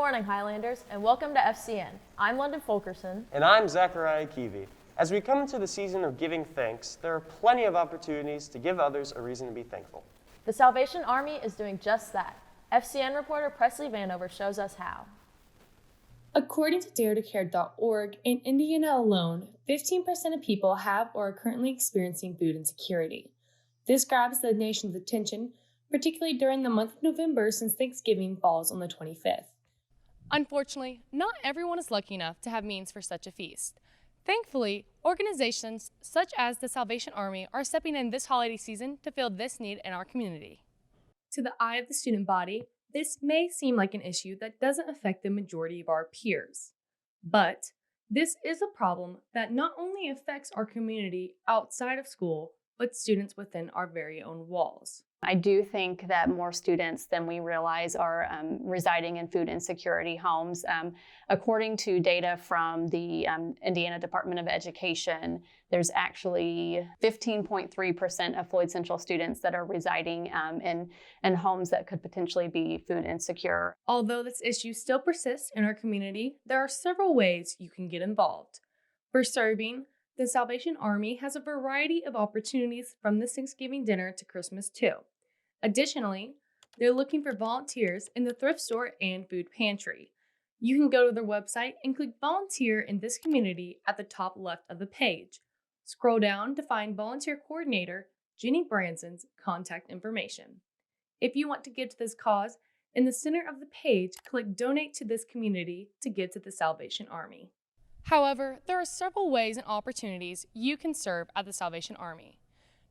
morning, Highlanders, and welcome to FCN. I'm London Fulkerson. And I'm Zachariah Keevy. As we come into the season of giving thanks, there are plenty of opportunities to give others a reason to be thankful. The Salvation Army is doing just that. FCN reporter Presley Vanover shows us how. According to daretocare.org, in Indiana alone, 15% of people have or are currently experiencing food insecurity. This grabs the nation's attention, particularly during the month of November, since Thanksgiving falls on the 25th. Unfortunately, not everyone is lucky enough to have means for such a feast. Thankfully, organizations such as the Salvation Army are stepping in this holiday season to fill this need in our community. To the eye of the student body, this may seem like an issue that doesn't affect the majority of our peers. But this is a problem that not only affects our community outside of school, but students within our very own walls. I do think that more students than we realize are residing in food insecurity homes. According to data from the Indiana Department of Education, there's actually 15.3% of Floyd Central students that are residing in homes that could potentially be food insecure. Although this issue still persists in our community, there are several ways you can get involved. For serving, the Salvation Army has a variety of opportunities from this Thanksgiving dinner to Christmas too. Additionally, they're looking for volunteers in the thrift store and food pantry. You can go to their website and click volunteer in this community at the top left of the page. Scroll down to find volunteer coordinator Jenny Branson's contact information. If you want to give to this cause, in the center of the page, click donate to this community to give to the Salvation Army. However, there are several ways and opportunities you can serve at the Salvation Army.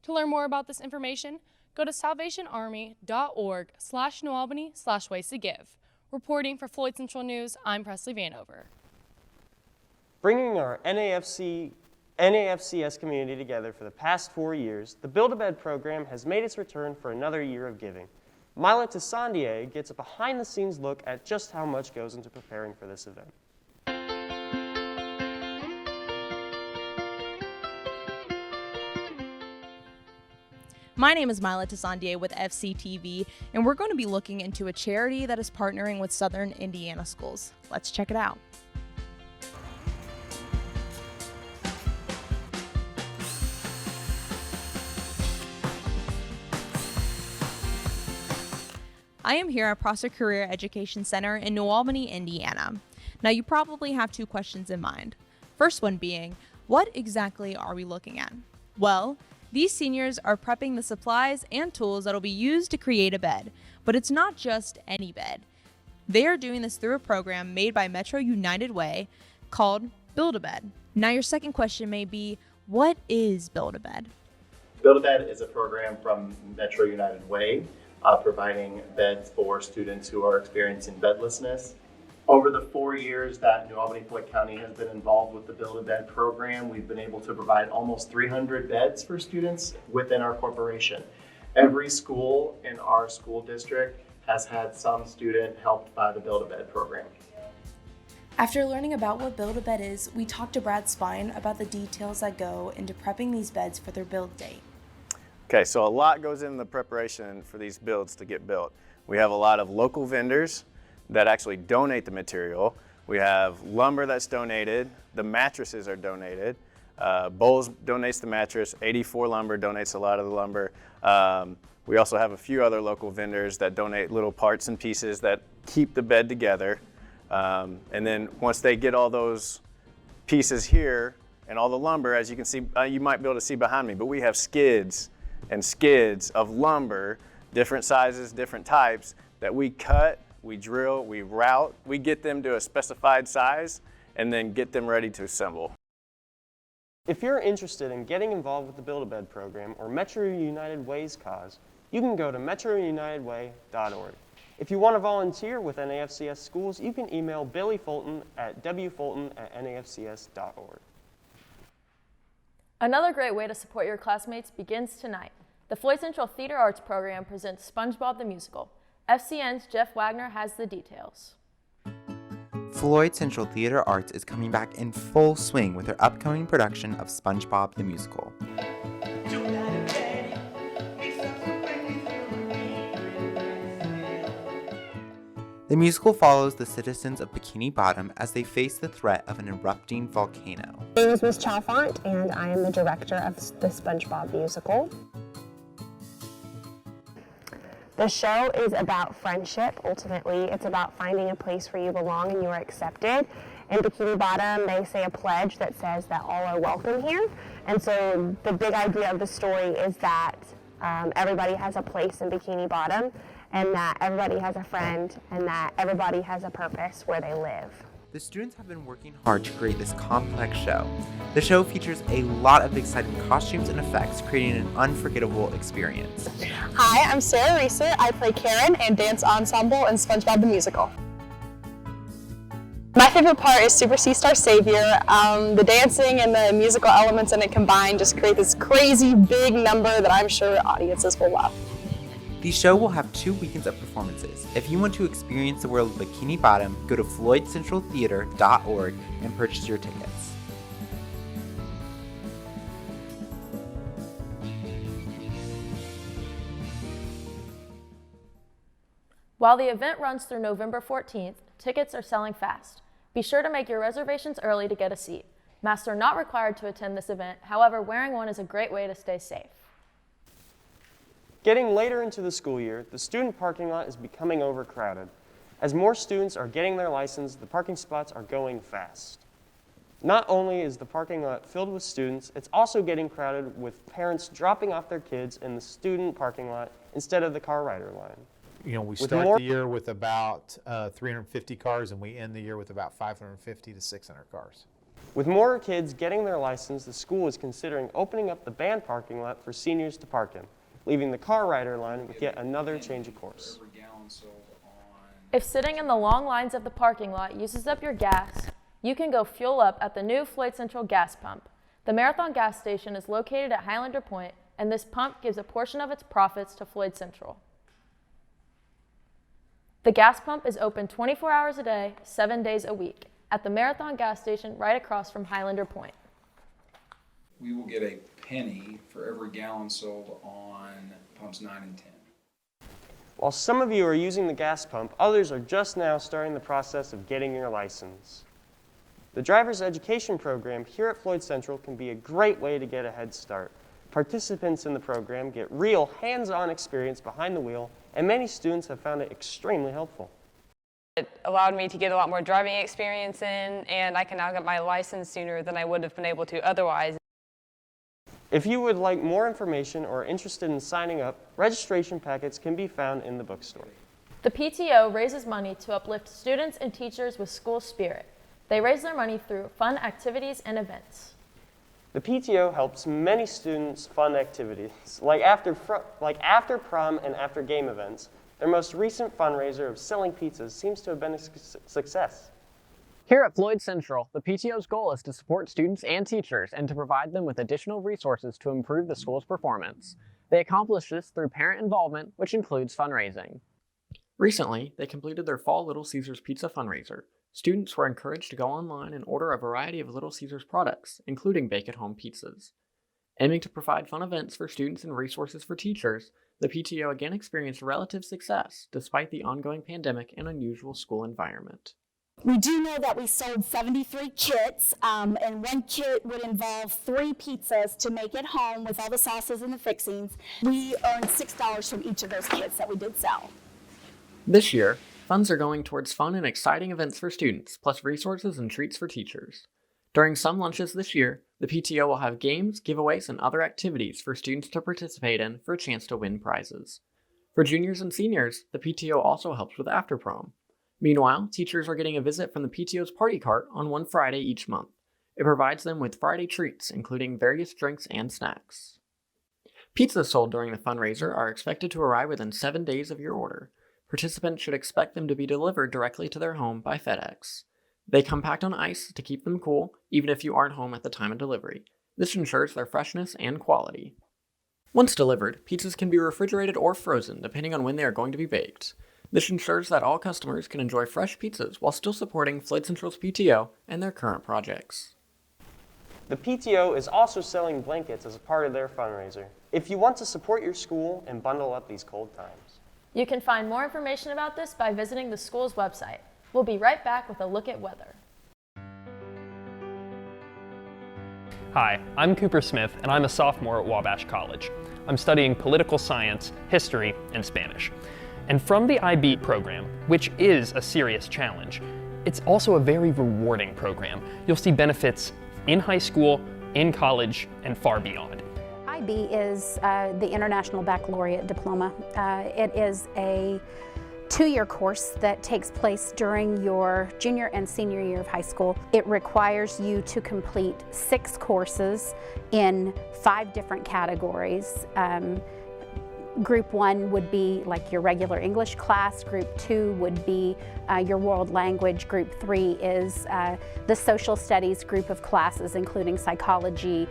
To learn more about this information, go to salvationarmy.org/NewAlbany/ways to give. Reporting for Floyd Central News, I'm Presley Vanover. Bringing our NAFCS community together for the past 4 years, the Build-A-Bed program has made its return for another year of giving. Mila Tissandier gets a behind-the-scenes look at just how much goes into preparing for this event. My name is Mila Tissandier with FCTV, and we're going to be looking into a charity that is partnering with Southern Indiana schools. Let's check it out. I am here at Prosser Career Education Center in New Albany, Indiana. Now, you probably have two questions in mind. First one being, what exactly are we looking at? Well, these seniors are prepping the supplies and tools that will be used to create a bed, but it's not just any bed. They are doing this through a program made by Metro United Way called Build-A-Bed. Now your second question may be, what is Build-A-Bed? Build-A-Bed is a program from Metro United Way providing beds for students who are experiencing bedlessness. Over the 4 years that New Albany Floyd County has been involved with the Build-A-Bed program, we've been able to provide almost 300 beds for students within our corporation. Every school in our school district has had some student helped by the Build-A-Bed program. After learning about what Build-A-Bed is, we talked to Brad Spine about the details that go into prepping these beds for their build date. Okay, so a lot goes into the preparation for these builds to get built. We have a lot of local vendors that actually donate the material. We have lumber that's donated, the mattresses are donated. Bowles donates the mattress, 84 Lumber donates a lot of the lumber. We also have a few other local vendors that donate little parts and pieces that keep the bed together. And then once they get all those pieces here and all the lumber, as you can see, you might be able to see behind me, but we have skids and skids of lumber, different sizes, different types, that we cut, we drill, we route, we get them to a specified size, and then get them ready to assemble. If you're interested in getting involved with the Build-A-Bed program or Metro United Way's cause, you can go to metrounitedway.org. If you want to volunteer with NAFCS schools, you can email Billy Fulton at wfulton@nafcs.org. Another great way to support your classmates begins tonight. The Floyd Central Theater Arts program presents SpongeBob the Musical. FCN's Jeff Wagner has the details. Floyd Central Theater Arts is coming back in full swing with their upcoming production of SpongeBob the Musical. The musical follows the citizens of Bikini Bottom as they face the threat of an erupting volcano. My name is Miss Chalfont, and I am the director of the SpongeBob musical. The show is about friendship. Ultimately, it's about finding a place where you belong and you are accepted. In Bikini Bottom, they say a pledge that says that all are welcome here. And so the big idea of the story is that everybody has a place in Bikini Bottom, and that everybody has a friend, and that everybody has a purpose where they live. The students have been working hard to create this complex show. The show features a lot of exciting costumes and effects, creating an unforgettable experience. Hi, I'm Sarah Reeser. I play Karen and dance ensemble in SpongeBob the Musical. My favorite part is Super Sea Star Savior. The dancing and the musical elements in it combined just create this crazy big number that I'm sure audiences will love. The show will have 2 weekends of performances. If you want to experience the world of Bikini Bottom, go to floydcentraltheater.org and purchase your tickets. While the event runs through November 14th, tickets are selling fast. Be sure to make your reservations early to get a seat. Masks are not required to attend this event, however, wearing one is a great way to stay safe. Getting later into the school year, the student parking lot is becoming overcrowded. As more students are getting their license, the parking spots are going fast. Not only is the parking lot filled with students, it's also getting crowded with parents dropping off their kids in the student parking lot instead of the car rider line. You know, we start the year with about 350 cars, and we end the year with about 550 to 600 cars. With more kids getting their license, the school is considering opening up the band parking lot for seniors to park in, leaving the car rider line with yet another change of course. If sitting in the long lines of the parking lot uses up your gas, you can go fuel up at the new Floyd Central gas pump. The Marathon gas station is located at Highlander Point, and this pump gives a portion of its profits to Floyd Central. The gas pump is open 24 hours a day, 7 days a week, at the Marathon gas station right across from Highlander Point. We will get a penny for every gallon sold on pumps 9 and 10. While some of you are using the gas pump, others are just now starting the process of getting your license. The driver's education program here at Floyd Central can be a great way to get a head start. Participants in the program get real hands-on experience behind the wheel, and many students have found it extremely helpful. It allowed me to get a lot more driving experience in, and I can now get my license sooner than I would have been able to otherwise. If you would like more information or are interested in signing up, registration packets can be found in the bookstore. The PTO raises money to uplift students and teachers with school spirit. They raise their money through fun activities and events. The PTO helps many students fund activities, like after prom and after game events. Their most recent fundraiser of selling pizzas seems to have been a success. Here at Floyd Central, the PTO's goal is to support students and teachers and to provide them with additional resources to improve the school's performance. They accomplish this through parent involvement, which includes fundraising. Recently, they completed their Fall Little Caesars Pizza fundraiser. Students were encouraged to go online and order a variety of Little Caesars products, including bake-at-home pizzas. Aiming to provide fun events for students and resources for teachers, the PTO again experienced relative success despite the ongoing pandemic and unusual school environment. We do know that we sold 73 kits, and one kit would involve 3 pizzas to make at home with all the sauces and the fixings. We earned $6 from each of those kits that we did sell. This year, funds are going towards fun and exciting events for students, plus resources and treats for teachers. During some lunches this year, the PTO will have games, giveaways, and other activities for students to participate in for a chance to win prizes. For juniors and seniors, the PTO also helps with after prom. Meanwhile, teachers are getting a visit from the PTO's party cart on one Friday each month. It provides them with Friday treats, including various drinks and snacks. Pizzas sold during the fundraiser are expected to arrive within 7 days of your order. Participants should expect them to be delivered directly to their home by FedEx. They come packed on ice to keep them cool, even if you aren't home at the time of delivery. This ensures their freshness and quality. Once delivered, pizzas can be refrigerated or frozen, depending on when they are going to be baked. This ensures that all customers can enjoy fresh pizzas while still supporting Floyd Central's PTO and their current projects. The PTO is also selling blankets as a part of their fundraiser, if you want to support your school and bundle up these cold times. You can find more information about this by visiting the school's website. We'll be right back with a look at weather. Hi, I'm Cooper Smith, and I'm a sophomore at Wabash College. I'm studying political science, history, and Spanish. And from the IB program, which is a serious challenge, it's also a very rewarding program. You'll see benefits in high school, in college, and far beyond. IB is the International Baccalaureate Diploma. It is a 2-year course that takes place during your junior and senior year of high school. It requires you to complete 6 courses in 5 different categories. Group 1 would be like your regular English class. Group 2 would be your world language. Group 3 is the social studies group of classes, including psychology,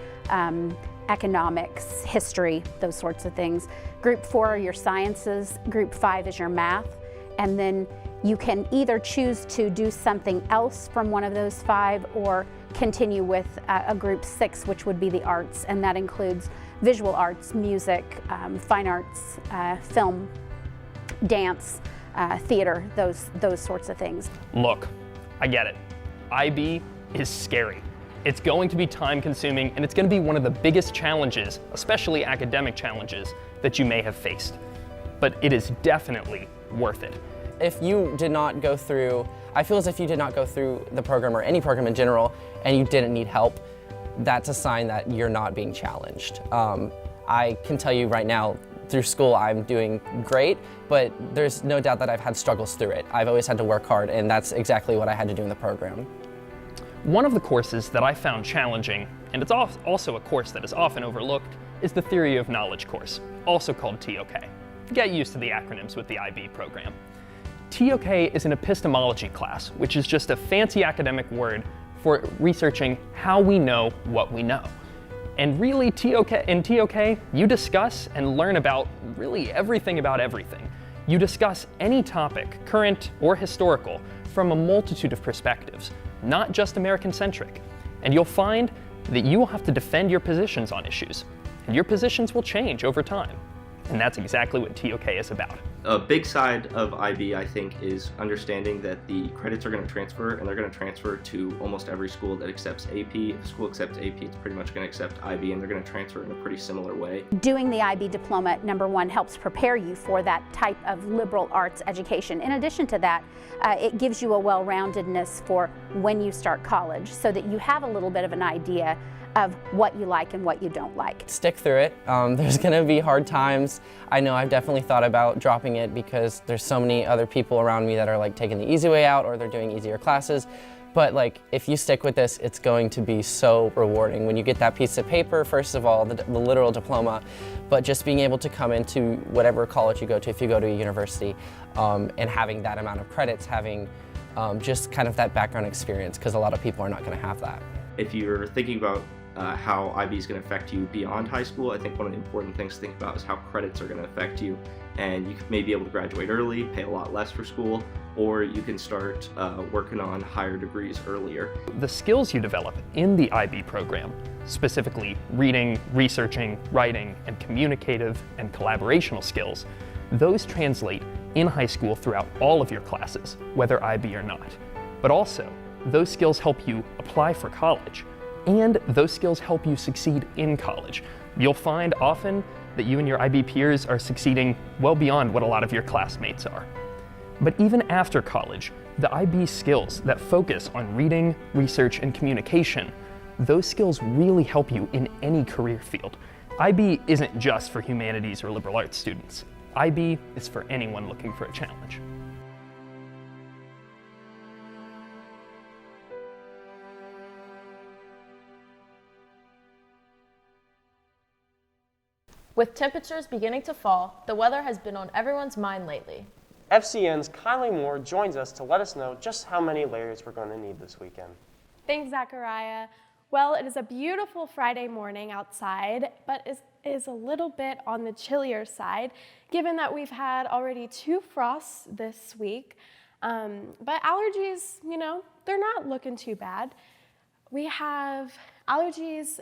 economics, history, those sorts of things. Group 4 are your sciences. Group 5 is your math. And then you can either choose to do something else from one of those 5 or continue with a group 6, which would be the arts, and that includes visual arts, music, fine arts, film, dance, theater, those sorts of things. Look, I get it. IB is scary. It's going to be time consuming, and it's going to be one of the biggest challenges, especially academic challenges, that you may have faced. But it is definitely worth it. If you did not go through, I feel as if you did not go through the program or any program in general and you didn't need help, that's a sign that you're not being challenged. I can tell you right now, through school I'm doing great, but there's no doubt that I've had struggles through it. I've always had to work hard, and that's exactly what I had to do in the program. One of the courses that I found challenging, and it's also a course that is often overlooked, is the Theory of Knowledge course, also called TOK. Get used to the acronyms with the IB program. TOK is an epistemology class, which is just a fancy academic word for researching how we know what we know. And really, in TOK, you discuss and learn about really everything about everything. You discuss any topic, current or historical, from a multitude of perspectives, not just American-centric. And you'll find that you will have to defend your positions on issues, and your positions will change over time. And that's exactly what TOK is about. A big side of IB, I think, is understanding that the credits are going to transfer, and they're going to transfer to almost every school that accepts AP. If a school accepts AP, it's pretty much going to accept IB, and they're going to transfer in a pretty similar way. Doing the IB diploma, number 1, helps prepare you for that type of liberal arts education. In addition to that, it gives you a well-roundedness for when you start college, so that you have a little bit of an idea of what you like and what you don't like. Stick through it. There's gonna be hard times. I know I've definitely thought about dropping it because there's so many other people around me that are like taking the easy way out, or they're doing easier classes. But like, if you stick with this, it's going to be so rewarding when you get that piece of paper, first of all, the literal diploma, but just being able to come into whatever college you go to, if you go to a university, and having that amount of credits, having just kind of that background experience, because a lot of people are not gonna have that. If you're thinking about how IB is going to affect you beyond high school, I think one of the important things to think about is how credits are going to affect you. And you may be able to graduate early, pay a lot less for school, or you can start working on higher degrees earlier. The skills you develop in the IB program, specifically reading, researching, writing, and communicative and collaborational skills, those translate in high school throughout all of your classes, whether IB or not. But also, those skills help you apply for college. And those skills help you succeed in college. You'll find often that you and your IB peers are succeeding well beyond what a lot of your classmates are. But even after college, the IB skills that focus on reading, research, and communication, those skills really help you in any career field. IB isn't just for humanities or liberal arts students. IB is for anyone looking for a challenge. With temperatures beginning to fall, the weather has been on everyone's mind lately. FCN's Kylie Moore joins us to let us know just how many layers we're going to need this weekend. Thanks, Zachariah. Well, it is a beautiful Friday morning outside, but it is a little bit on the chillier side, given that we've had already 2 frosts this week. But allergies, they're not looking too bad. We have allergies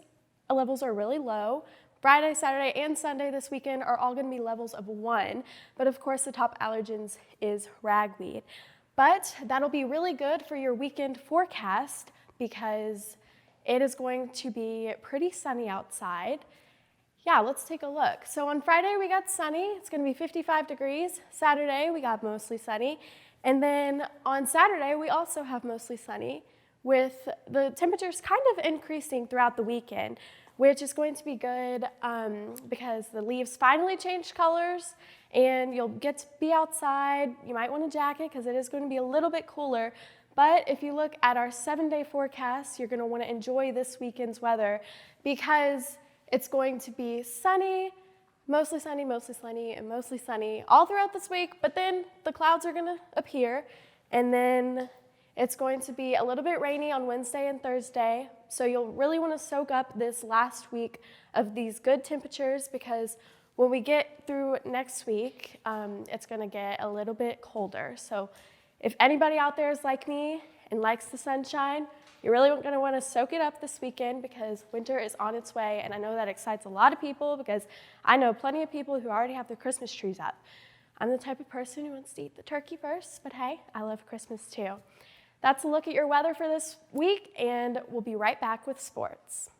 levels are really low, Friday, Saturday, and Sunday this weekend are all going to be levels of 1, but of course the top allergens is ragweed. But that'll be really good for your weekend forecast because it is going to be pretty sunny outside. Yeah, let's take a look. So on Friday we got sunny, it's going to be 55 degrees. Saturday we got mostly sunny. And then on Saturday we also have mostly sunny with the temperatures kind of increasing throughout the weekend, which is going to be good because the leaves finally changed colors and you'll get to be outside. You might want a jacket because it is going to be a little bit cooler. But if you look at our 7-day forecast, you're going to want to enjoy this weekend's weather because it's going to be sunny, mostly sunny, and mostly sunny all throughout this week, but then the clouds are going to appear, and then it's going to be a little bit rainy on Wednesday and Thursday, so you'll really want to soak up this last week of these good temperatures because when we get through next week, it's going to get a little bit colder. So if anybody out there is like me and likes the sunshine, you're really going to want to soak it up this weekend because winter is on its way, and I know that excites a lot of people because I know plenty of people who already have their Christmas trees up. I'm the type of person who wants to eat the turkey first, but hey, I love Christmas too. That's a look at your weather for this week, and we'll be right back with sports.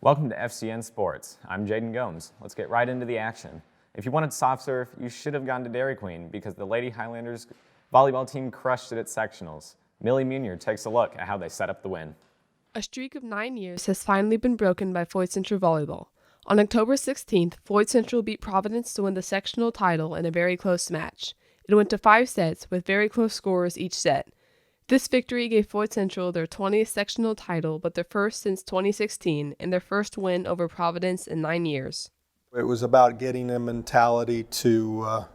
Welcome to FCN Sports. I'm Jaden Gomes. Let's get right into the action. If you wanted soft serve, you should have gone to Dairy Queen because the Lady Highlanders volleyball team crushed it at sectionals. Millie Munier takes a look at how they set up the win. A streak of 9 years has finally been broken by Floyd Central Volleyball. On October 16th, Floyd Central beat Providence to win the sectional title in a very close match. It went to 5 sets with very close scores each set. This victory gave Floyd Central their 20th sectional title, but their first since 2016 and their first win over Providence in 9 years. It was about getting a mentality to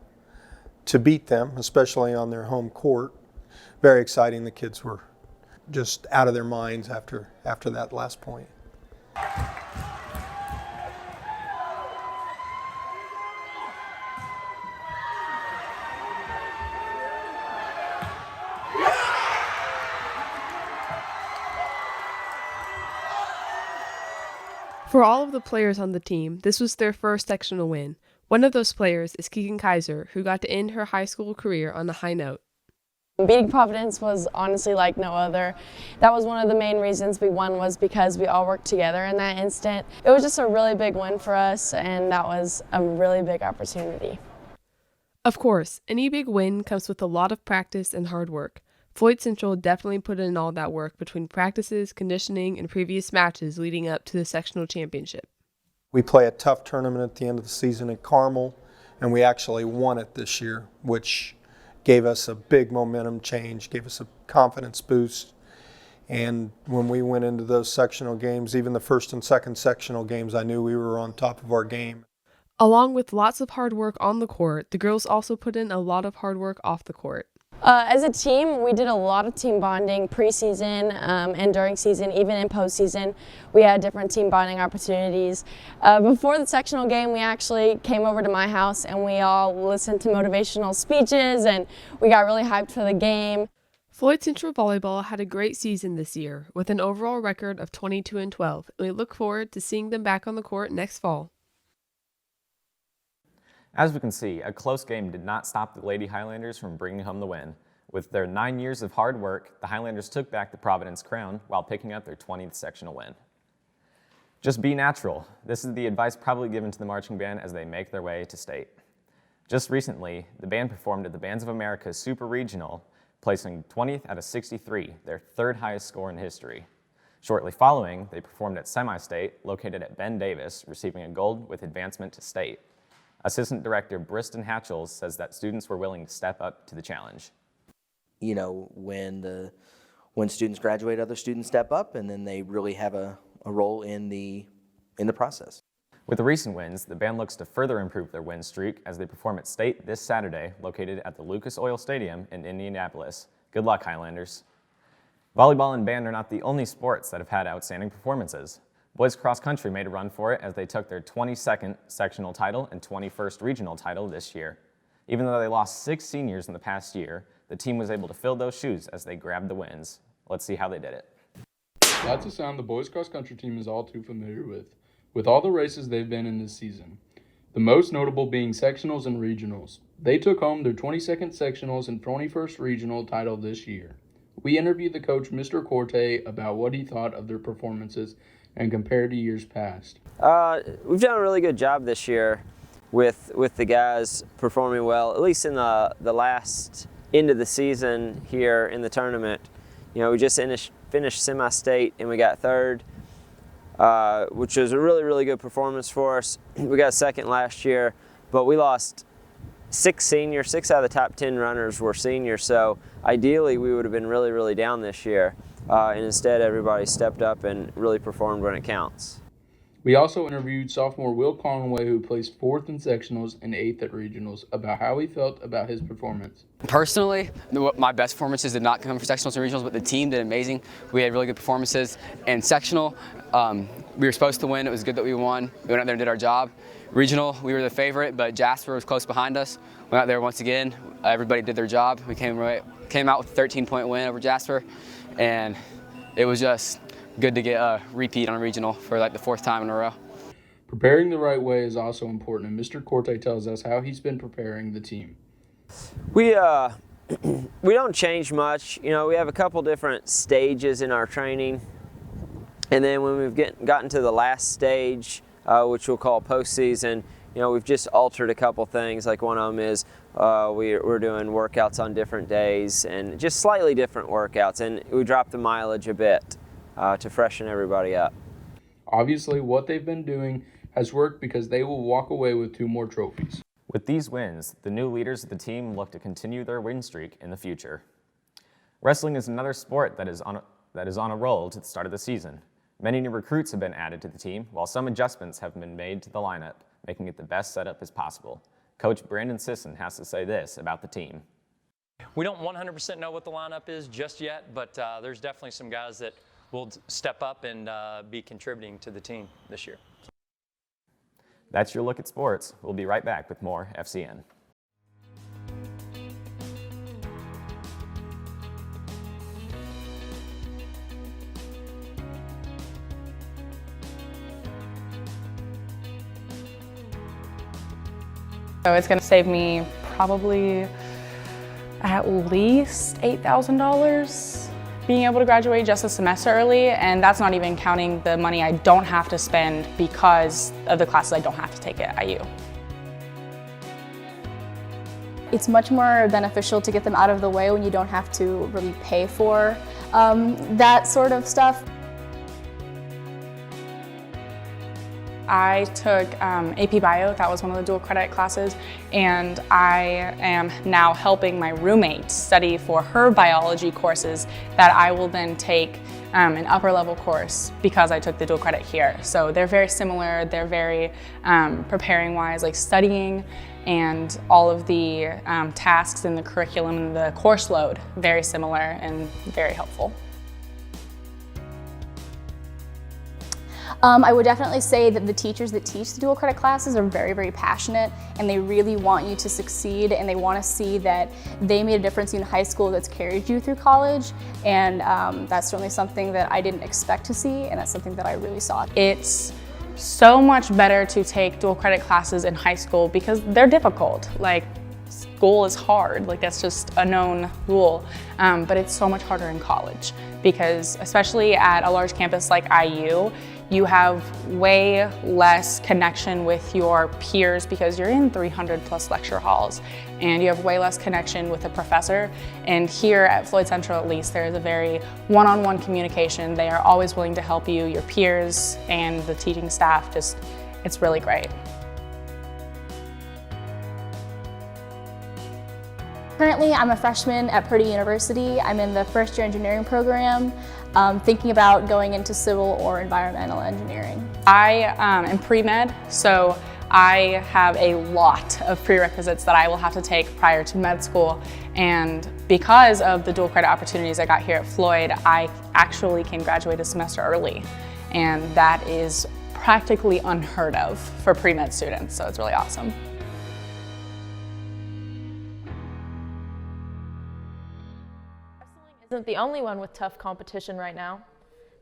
beat them, especially on their home court. Very exciting. The kids were just out of their minds after that last point. For all of the players on the team, this was their first sectional win. One of those players is Keegan Kaiser, who got to end her high school career on a high note. Beating Providence was honestly like no other. That was one of the main reasons we won, was because we all worked together in that instant. It was just a really big win for us, and that was a really big opportunity. Of course, any big win comes with a lot of practice and hard work. Floyd Central definitely put in all that work between practices, conditioning, and previous matches leading up to the sectional championship. We play a tough tournament at the end of the season at Carmel, and we actually won it this year, which gave us a big momentum change, gave us a confidence boost. And when we went into those sectional games, even the first and second sectional games, I knew we were on top of our game. Along with lots of hard work on the court, the girls also put in a lot of hard work off the court. As a team, we did a lot of team bonding preseason and during season, even in postseason. We had different team bonding opportunities. Before the sectional game, we actually came over to my house and we all listened to motivational speeches, and we got really hyped for the game. Floyd Central Volleyball had a great season this year with an overall record of 22-12, and we look forward to seeing them back on the court next fall. As we can see, a close game did not stop the Lady Highlanders from bringing home the win. With their 9 years of hard work, the Highlanders took back the Providence crown while picking up their 20th sectional win. Just be natural. This is the advice probably given to the marching band as they make their way to state. Just recently, the band performed at the Bands of America Super Regional, placing 20th out of 63, their third highest score in history. Shortly following, they performed at Semi-State, located at Ben Davis, receiving a gold with advancement to state. Assistant Director Briston Hatchell says that students were willing to step up to the challenge. You know, when students graduate, other students step up, and then they really have a role in the process. With the recent wins, the band looks to further improve their win streak as they perform at state this Saturday, located at the Lucas Oil Stadium in Indianapolis. Good luck, Highlanders. Volleyball and band are not the only sports that have had outstanding performances. Boys cross country made a run for it as they took their 22nd sectional title and 21st regional title this year. Even though they lost 6 seniors in the past year, the team was able to fill those shoes as they grabbed the wins. Let's see how they did it. That's a sound the boys cross country team is all too familiar with all the races they've been in this season. The most notable being sectionals and regionals. They took home their 22nd sectionals and 21st regional title this year. We interviewed the coach, Mr. Corte, about what he thought of their performances and compared to years past. We've done a really good job this year with the guys performing well, at least in the last end of the season here in the tournament. You know, we just finished semi-state and we got third, which was a really, really good performance for us. We got second last year, but we lost 6 seniors. 6 out of the top 10 runners were seniors, so ideally we would have been really, really down this year. And instead, everybody stepped up and really performed when it counts. We also interviewed sophomore Will Conway, who placed 4th in sectionals and 8th at regionals, about how he felt about his performance. Personally, my best performances did not come for sectionals and regionals, but the team did amazing. We had really good performances. And sectional, we were supposed to win. It was good that we won. We went out there and did our job. Regional, we were the favorite, but Jasper was close behind us. Went out there once again. Everybody did their job. We came out with a 13-point win over Jasper. And it was just good to get a repeat on a regional for like the 4th time in a row. Preparing the right way is also important, and Mr. Corte tells us how he's been preparing the team. We don't change much. You know, we have a couple different stages in our training, and then when we've gotten to the last stage, which we'll call postseason, you know, we've just altered a couple things. Like one of them is we're doing workouts on different days and just slightly different workouts, and we dropped the mileage a bit to freshen everybody up. Obviously, what they've been doing has worked because they will walk away with 2 more trophies. With these wins, the new leaders of the team look to continue their win streak in the future. Wrestling is another sport that is on a roll to the start of the season. Many new recruits have been added to the team, while some adjustments have been made to the lineup, making it the best setup as possible. Coach Brandon Sisson has to say this about the team. We don't 100% know what the lineup is just yet, but there's definitely some guys that will step up and be contributing to the team this year. That's your look at sports. We'll be right back with more FCN. So it's going to save me probably at least $8,000 being able to graduate just a semester early, and that's not even counting the money I don't have to spend because of the classes I don't have to take at IU. It's much more beneficial to get them out of the way when you don't have to really pay for that sort of stuff. I took AP Bio, that was one of the dual credit classes, and I am now helping my roommate study for her biology courses that I will then take an upper level course because I took the dual credit here. So they're very similar, they're very preparing wise, like studying and all of the tasks in the curriculum and the course load, very similar and very helpful. I would definitely say that the teachers that teach the dual credit classes are very, very passionate, and they really want you to succeed, and they want to see that they made a difference in high school that's carried you through college, and that's certainly something that I didn't expect to see, and that's something that I really saw. It's so much better to take dual credit classes in high school because they're difficult. Like, school is hard, like that's just a known rule, but it's so much harder in college because especially at a large campus like IU, you have way less connection with your peers because you're in 300 plus lecture halls and you have way less connection with a professor. And here at Floyd Central at least, there is a very one-on-one communication. They are always willing to help you, your peers and the teaching staff, it's really great. Currently, I'm a freshman at Purdue University. I'm in the first year engineering program, thinking about going into civil or environmental engineering. I am pre-med, so I have a lot of prerequisites that I will have to take prior to med school. And because of the dual credit opportunities I got here at Floyd, I actually can graduate a semester early. And that is practically unheard of for pre-med students, so it's really awesome. Isn't the only one with tough competition right now.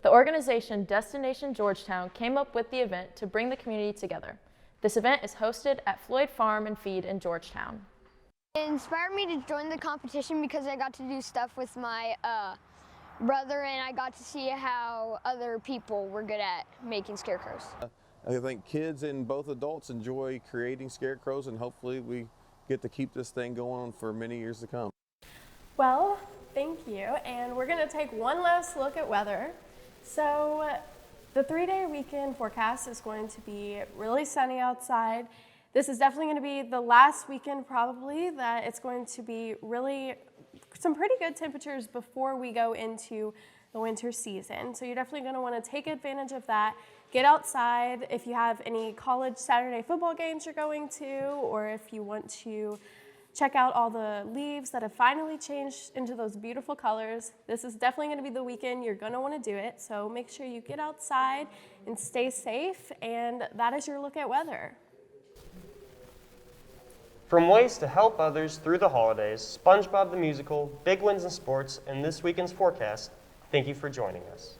The organization Destination Georgetown came up with the event to bring the community together. This event is hosted at Floyd Farm and Feed in Georgetown. It inspired me to join the competition because I got to do stuff with my brother, and I got to see how other people were good at making scarecrows. I think kids and both adults enjoy creating scarecrows, and hopefully we get to keep this thing going for many years to come. Well, thank you, and we're going to take one last look at weather. So the 3-day weekend forecast is going to be really sunny outside. This is definitely going to be the last weekend probably that it's going to be really some pretty good temperatures before we go into the winter season. So you're definitely going to want to take advantage of that. Get outside if you have any college Saturday football games you're going to, or if you want to check out all the leaves that have finally changed into those beautiful colors. This is definitely going to be the weekend you're going to want to do it, so make sure you get outside and stay safe, and that is your look at weather. From ways to help others through the holidays, SpongeBob the Musical, big wins in sports, and this weekend's forecast, thank you for joining us.